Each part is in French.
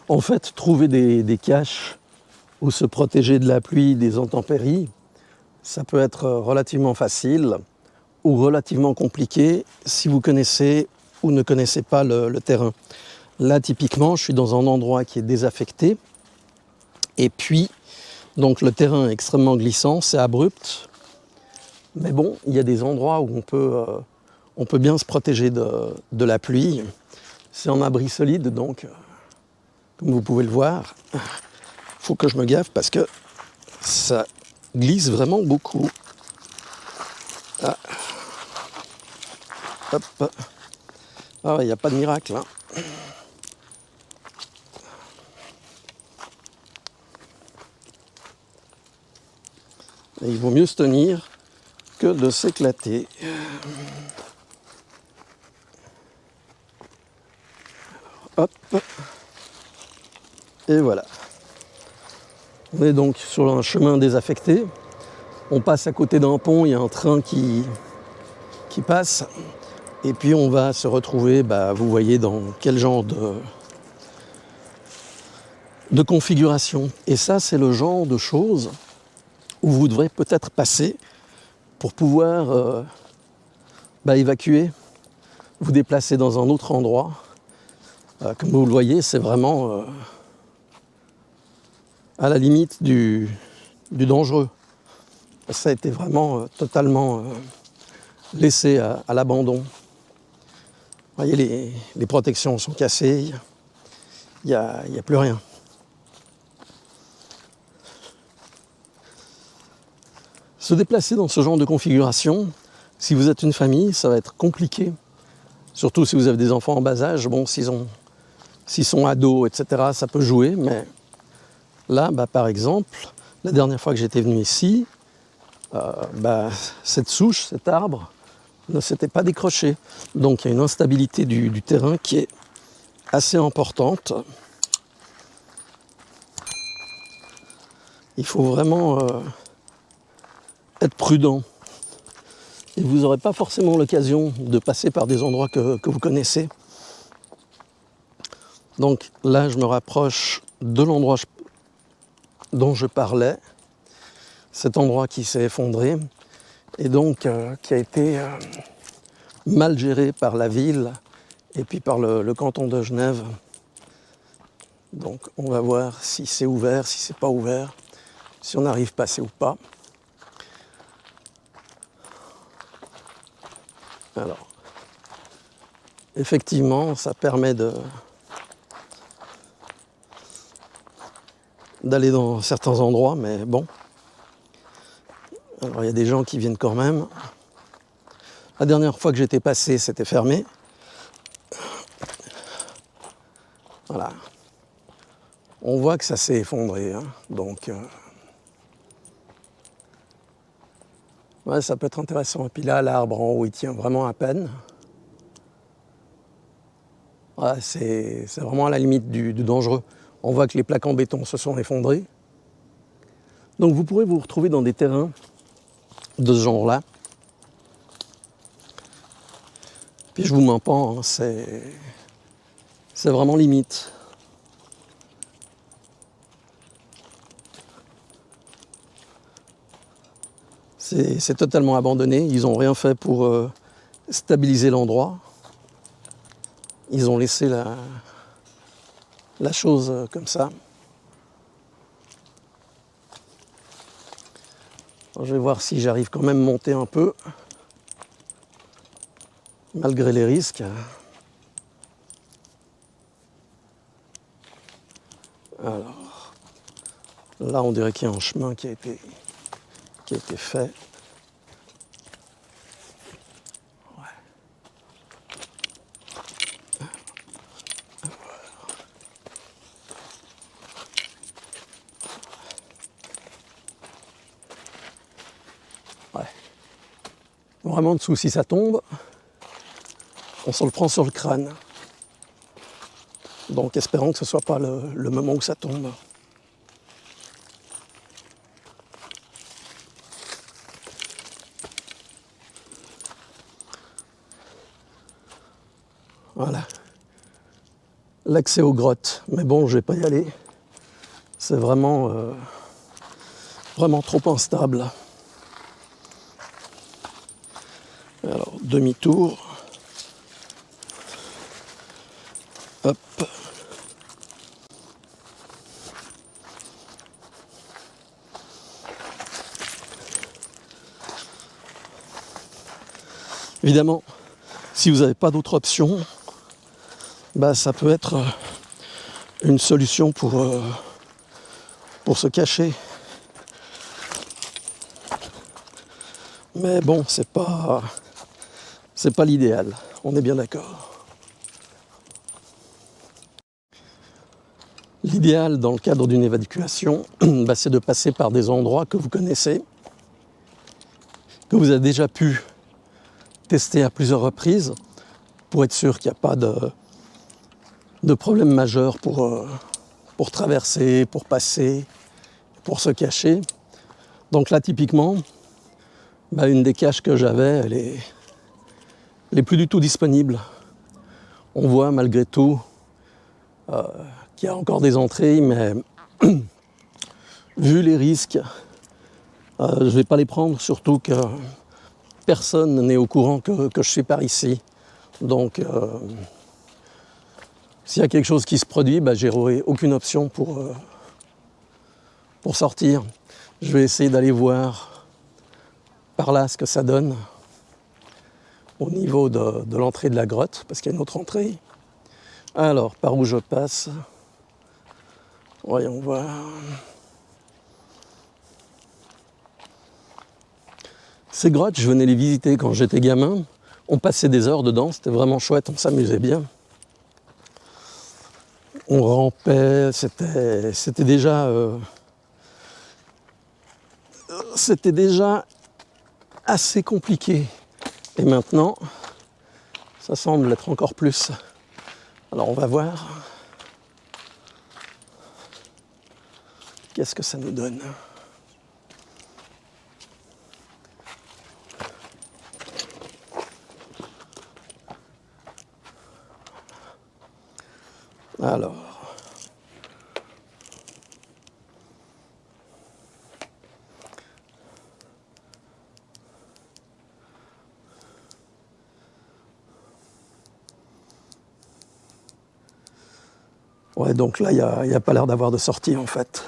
En fait, trouver des caches où se protéger de la pluie, des intempéries, ça peut être relativement facile ou relativement compliqué si vous connaissez ou ne connaissez pas le terrain. Là, typiquement, je suis dans un endroit qui est désaffecté. Et puis, donc le terrain est extrêmement glissant, c'est abrupt. Mais bon, il y a des endroits où on peut bien se protéger de la pluie. C'est en abri solide, donc, comme vous pouvez le voir, il faut que je me gaffe parce que ça glisse vraiment beaucoup. Ah. Hop. Ah, il n'y a pas de miracle, hein. Et il vaut mieux se tenir que de s'éclater. Hop. Et voilà. On est donc sur un chemin désaffecté. On passe à côté d'un pont, il y a un train qui passe. Et puis on va se retrouver, vous voyez dans quel genre de configuration. Et ça, c'est le genre de choses où vous devrez peut-être passer pour pouvoir évacuer, vous déplacer dans un autre endroit. Comme vous le voyez, c'est vraiment à la limite du dangereux. Ça a été vraiment totalement laissé à l'abandon. Vous voyez, les protections sont cassées, il n'y a plus rien. Se déplacer dans ce genre de configuration, si vous êtes une famille, ça va être compliqué. Surtout si vous avez des enfants en bas âge. Bon, s'ils sont ados, etc., ça peut jouer. Mais là, par exemple, la dernière fois que j'étais venu ici, cette souche, cet arbre, ne s'était pas décroché. Donc il y a une instabilité du terrain qui est assez importante. Il faut vraiment être prudent. Et vous n'aurez pas forcément l'occasion de passer par des endroits que vous connaissez. Donc là, je me rapproche de l'endroit dont je parlais, cet endroit qui s'est effondré et donc qui a été mal géré par la ville et puis par le canton de Genève. Donc on va voir si c'est ouvert, si c'est pas ouvert, si on arrive à passer ou pas. Alors, effectivement, ça permet d'aller dans certains endroits, mais bon. Alors il y a des gens qui viennent quand même. La dernière fois que j'étais passé, c'était fermé. Voilà. On voit que ça s'est effondré, hein. Donc ouais, ça peut être intéressant. Et puis là, l'arbre en haut, il tient vraiment à peine. Ouais, c'est vraiment à la limite du dangereux. On voit que les plaques en béton se sont effondrées. Donc vous pourrez vous retrouver dans des terrains de ce genre-là. Puis je vous mens pas, hein, c'est vraiment limite. C'est totalement abandonné. Ils n'ont rien fait pour stabiliser l'endroit. Ils ont laissé la chose comme ça. Alors, je vais voir si j'arrive quand même à monter un peu, malgré les risques. Alors, là, on dirait qu'il y a un chemin qui a été fait. Ouais. Vraiment, en dessous, si ça tombe, on se le prend sur le crâne. Donc, espérons que ce ne soit pas le moment où ça tombe. Voilà. l'accès aux grottes. Mais bon, je vais pas y aller. C'est vraiment, vraiment trop instable. Alors, demi-tour. Hop. Évidemment, si vous n'avez pas d'autre option, bah, ça peut être une solution pour se cacher. Mais bon, c'est pas l'idéal, on est bien d'accord. L'idéal dans le cadre d'une évacuation, bah, c'est de passer par des endroits que vous connaissez, que vous avez déjà pu tester à plusieurs reprises, pour être sûr qu'il n'y a pas de problème majeur pour traverser, pour passer, pour se cacher. Donc là, typiquement, bah, une des caches que j'avais, elle est plus du tout disponible. On voit malgré tout qu'il y a encore des entrées, mais vu les risques, je ne vais pas les prendre, surtout que personne n'est au courant que je suis par ici. Donc, s'il y a quelque chose qui se produit, bah, j'aurai aucune option pour sortir. Je vais essayer d'aller voir par là ce que ça donne au niveau de l'entrée de la grotte, parce qu'il y a une autre entrée. Alors, par où je passe? Voyons voir. Ces grottes, je venais les visiter quand j'étais gamin. On passait des heures dedans, c'était vraiment chouette, on s'amusait bien. On rampait, c'était déjà assez compliqué. Et maintenant, ça semble être encore plus. Alors on va voir. Qu'est-ce que ça nous donne? Alors. Ouais, donc là, il n'y a pas l'air d'avoir de sortie en fait.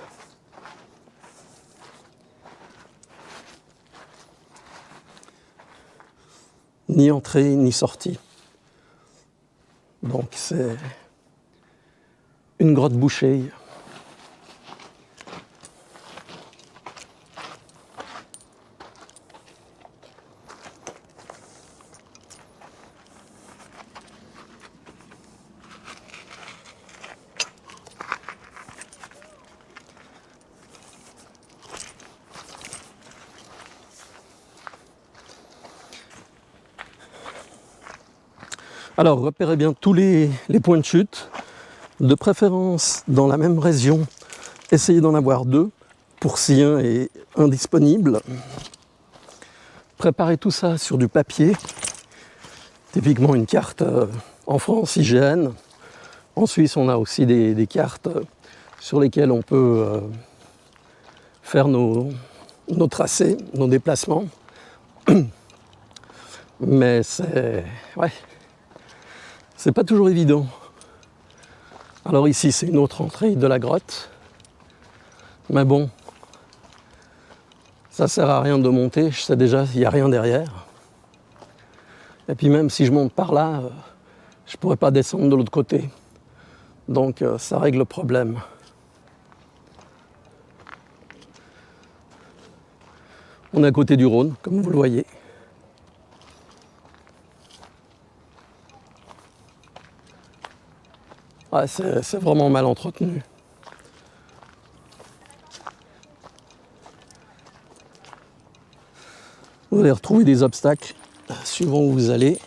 Ni entrée, ni sortie. Donc c'est une grotte bouchée. Alors, repérez bien tous les points de chute, de préférence dans la même région. Essayez d'en avoir deux, pour si un est indisponible. Préparez tout ça sur du papier, typiquement une carte en France, IGN. En Suisse, on a aussi des cartes sur lesquelles on peut faire nos tracés, nos déplacements. Mais c'est pas toujours évident. Alors ici, c'est une autre entrée de la grotte. Mais bon, ça sert à rien de monter, je sais déjà qu'il n'y a rien derrière. Et puis même si je monte par là, je pourrais pas descendre de l'autre côté. Donc ça règle le problème. On est à côté du Rhône, comme vous le voyez. Ouais, c'est vraiment mal entretenu. Vous allez retrouver des obstacles suivant où vous allez.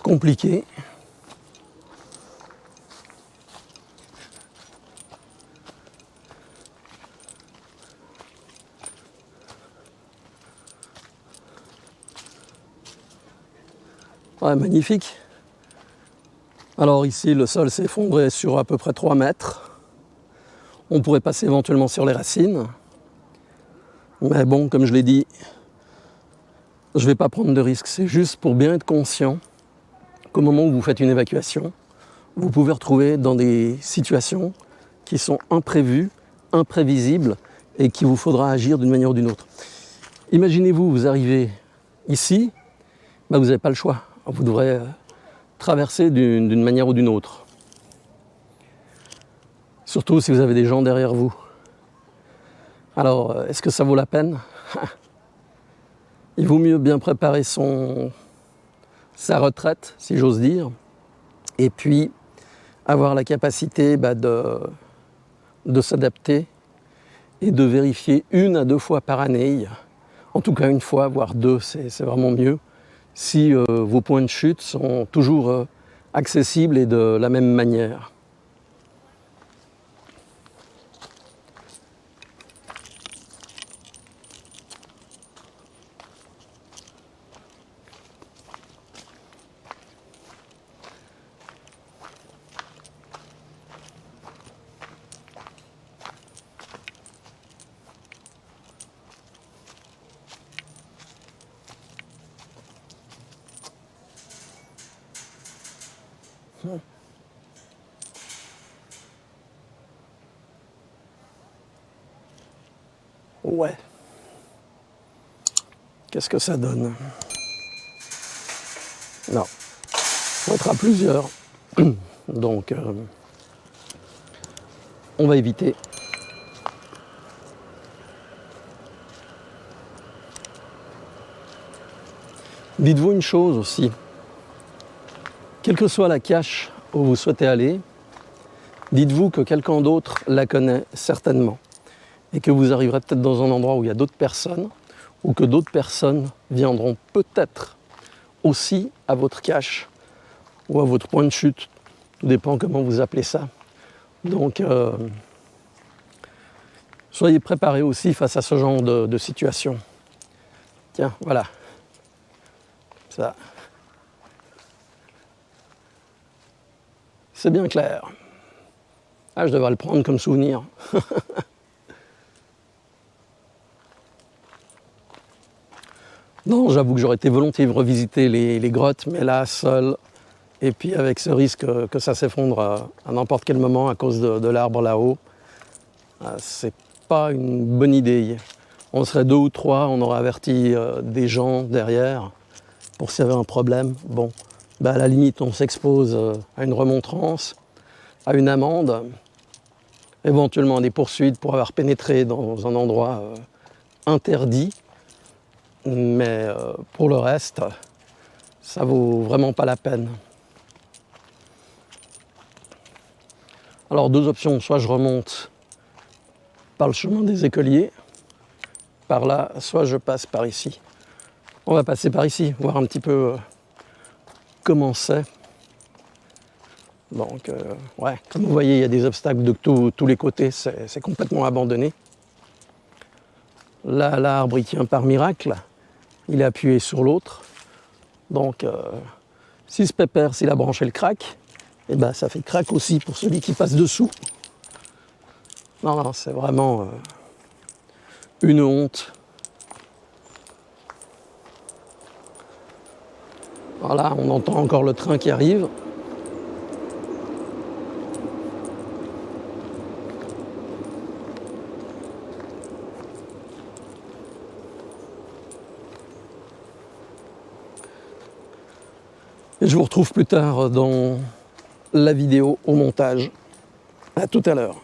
Compliqué. Ouais, magnifique. Alors ici, le sol s'est effondré sur à peu près 3 mètres. On pourrait passer éventuellement sur les racines. Mais bon, comme je l'ai dit, je ne vais pas prendre de risques. C'est juste pour bien être conscient qu'au moment où vous faites une évacuation, vous pouvez retrouver dans des situations qui sont imprévues, imprévisibles et qu'il vous faudra agir d'une manière ou d'une autre. Imaginez-vous, vous arrivez ici, vous n'avez pas le choix. Vous devrez traverser d'une manière ou d'une autre. Surtout si vous avez des gens derrière vous. Alors, est-ce que ça vaut la peine? Il vaut mieux bien préparer sa retraite, si j'ose dire, et puis avoir la capacité de s'adapter et de vérifier 1 à 2 fois par année, en tout cas 1 fois, voire 2, c'est vraiment mieux, si vos points de chute sont toujours accessibles et de la même manière. Ouais. Qu'est-ce que ça donne? Non. On va être à plusieurs. Donc, on va éviter. Dites-vous une chose aussi. Quelle que soit la cache où vous souhaitez aller, dites-vous que quelqu'un d'autre la connaît certainement. Et que vous arriverez peut-être dans un endroit où il y a d'autres personnes, ou que d'autres personnes viendront peut-être aussi à votre cache ou à votre point de chute. Tout dépend comment vous appelez ça. Donc, soyez préparés aussi face à ce genre de situation. Tiens, voilà. Ça. C'est bien clair. Ah, je devrais le prendre comme souvenir. Non, j'avoue que j'aurais été volontiers revisiter les grottes, mais là, seul, et puis avec ce risque que ça s'effondre à n'importe quel moment à cause de l'arbre là-haut, c'est pas une bonne idée. On serait 2 ou 3, on aurait averti des gens derrière pour s'il y avait un problème. Bon, à la limite, on s'expose à une remontrance, à une amende, éventuellement à des poursuites pour avoir pénétré dans un endroit interdit. Mais pour le reste, ça vaut vraiment pas la peine. Alors 2 options, soit je remonte par le chemin des écoliers, par là, soit je passe par ici. On va passer par ici, voir un petit peu comment c'est. Donc, ouais, comme vous voyez, il y a des obstacles de tous les côtés, c'est complètement abandonné. Là, l'arbre, il tient par miracle. Il est appuyé sur l'autre. Donc, si ce pépère, si la branche elle craque, et ça fait craque aussi pour celui qui passe dessous. Non, c'est vraiment une honte. Voilà, on entend encore le train qui arrive. Et je vous retrouve plus tard dans la vidéo au montage. À tout à l'heure.